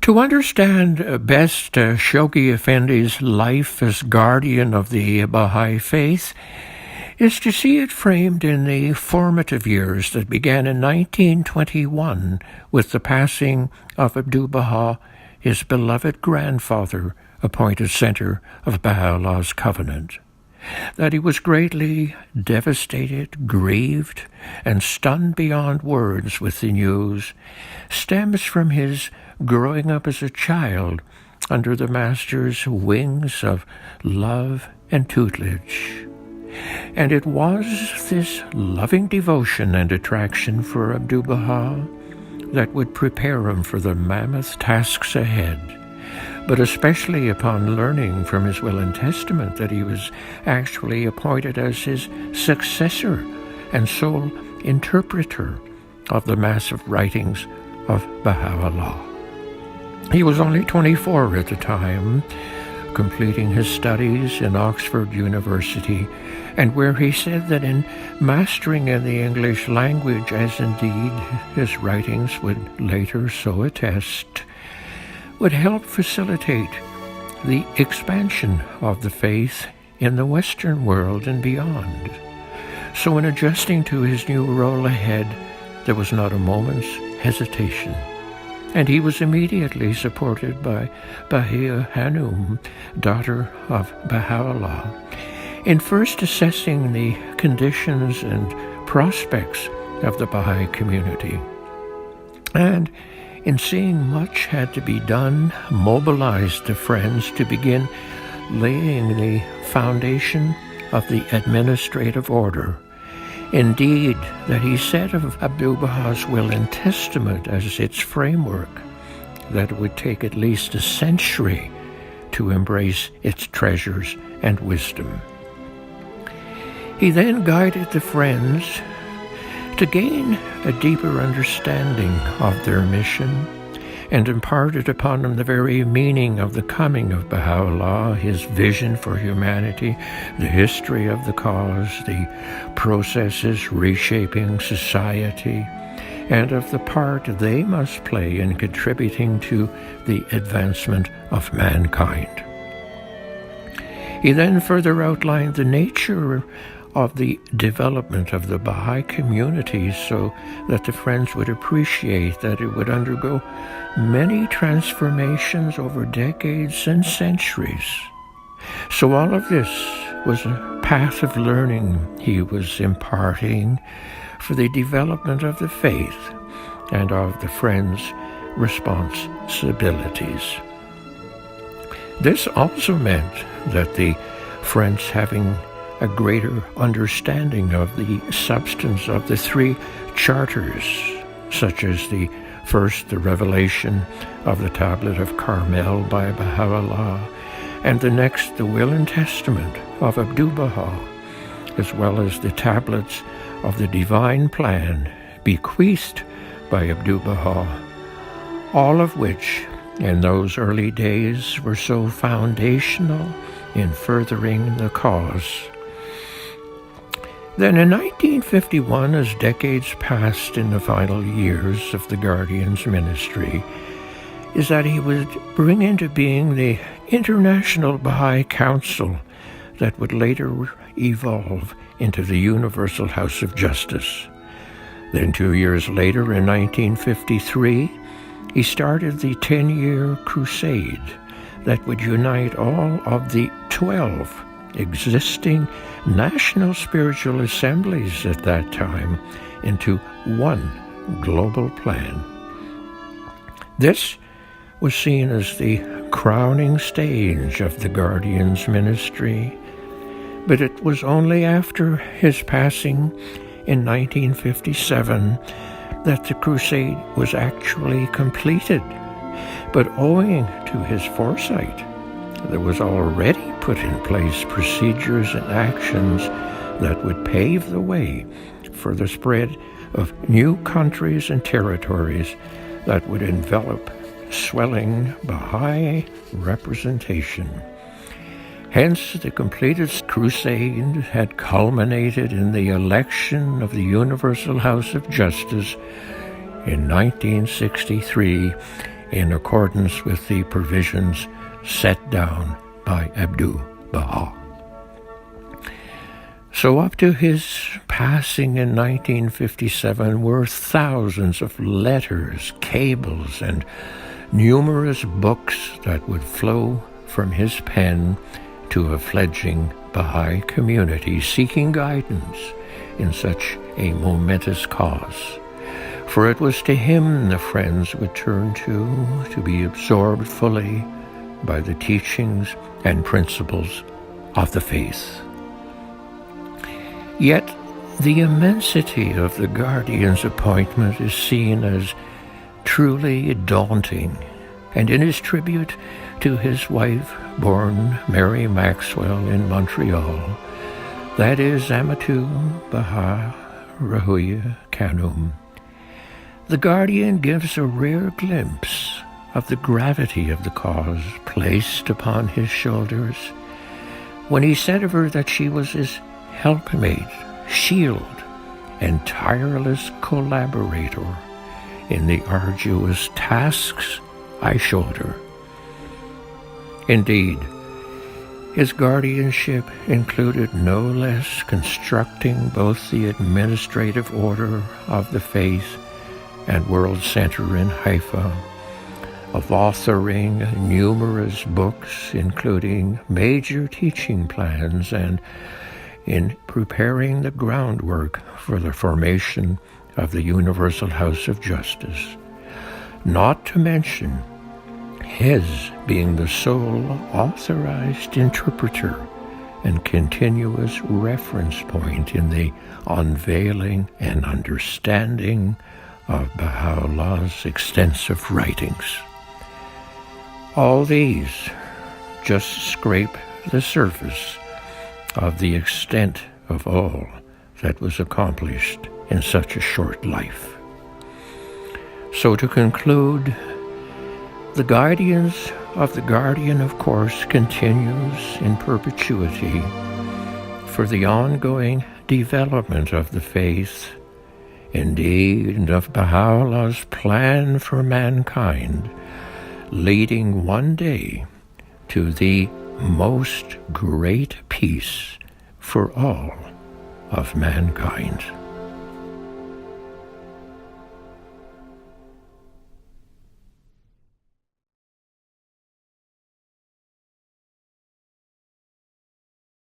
To understand best Shoghi Effendi's life as guardian of the Baha'i Faith is to see it framed in the formative years that began in 1921 with the passing of Abdul Bahas, his beloved grandfather, appointed center of Baha'u'llah's covenant. That he was greatly devastated, grieved, and stunned beyond words with the news stems from his growing up as a child under the Master's wings of love and tutelage. And it was this loving devotion and attraction for Abdul Bahas that would prepare him for the mammoth tasks ahead, but especially upon learning from his will and testament that he was actually appointed as his successor and sole interpreter of the massive writings of Baha'u'llah. He was only 24 at the time, completing his studies in Oxford University, and where he said that in mastering in the English language, as indeed his writings would later so attest, would help facilitate the expansion of the faith in the Western world and beyond. So in adjusting to his new role ahead, there was not a moment's hesitation, and he was immediately supported by Bahia Hanum, daughter of Baha'u'llah, in first assessing the conditions and prospects of the Baha'i community. And in seeing much had to be done, mobilized the friends to begin laying the foundation of the administrative order. Indeed, that he said of Abdul Bahas' will and testament as its framework that it would take at least a century to embrace its treasures and wisdom. He then guided the friends to gain a deeper understanding of their mission and imparted upon them the very meaning of the coming of Baha'u'llah, his vision for humanity, the history of the cause, the processes reshaping society, and of the part they must play in contributing to the advancement of mankind. He then further outlined the nature of the development of the Baha'i community so that the friends would appreciate that it would undergo many transformations over decades and centuries. So all of this was a path of learning he was imparting for the development of the faith and of the friends' responsibilities. This also meant that the friends, having a greater understanding of the substance of the three charters, such as the first, the revelation of the Tablet of Carmel by Baha'u'llah, and the next, the will and testament of Abdul Bahas, as well as the tablets of the divine plan bequeathed by Abdul Bahas, all of which in those early days were so foundational in furthering the cause. Then in 1951, as decades passed in the final years of the Guardian's ministry, is that he would bring into being the International Baha'i Council that would later evolve into the Universal House of Justice. Then 2 years later, in 1953, he started the 10-year crusade that would unite all of the 12 existing national spiritual assemblies at that time into one global plan. This was seen as the crowning stage of the Guardian's ministry, but it was only after his passing in 1957 that the crusade was actually completed. But owing to his foresight, there was already put in place procedures and actions that would pave the way for the spread of new countries and territories that would envelop swelling Baha'i representation. Hence, the completed crusade had culminated in the election of the Universal House of Justice in 1963 in accordance with the provisions set down by Abdul Bahas. So up to his passing in 1957 were thousands of letters, cables, and numerous books that would flow from his pen to a fledgling Baha'i community seeking guidance in such a momentous cause. For it was to him the friends would turn to be absorbed fully by the teachings and principles of the faith. Yet the immensity of the Guardian's appointment is seen as truly daunting, and in his tribute to his wife, born Mary Maxwell in Montreal, that is Abdul Bahas Rahuya Kanum, the Guardian gives a rare glimpse of the gravity of the cause placed upon his shoulders when he said of her that she was his helpmate, shield, and tireless collaborator in the arduous tasks I shoulder. Indeed, his guardianship included no less constructing both the administrative order of the faith and World Center in Haifa, of authoring numerous books, including major teaching plans, and in preparing the groundwork for the formation of the Universal House of Justice, not to mention his being the sole authorized interpreter and continuous reference point in the unveiling and understanding of Baha'u'llah's extensive writings. All these just scrape the surface of the extent of all that was accomplished in such a short life. So to conclude, the guidance of the Guardian, of course, continues in perpetuity for the ongoing development of the faith, indeed of Baha'u'llah's plan for mankind, leading one day to the most great peace for all of mankind.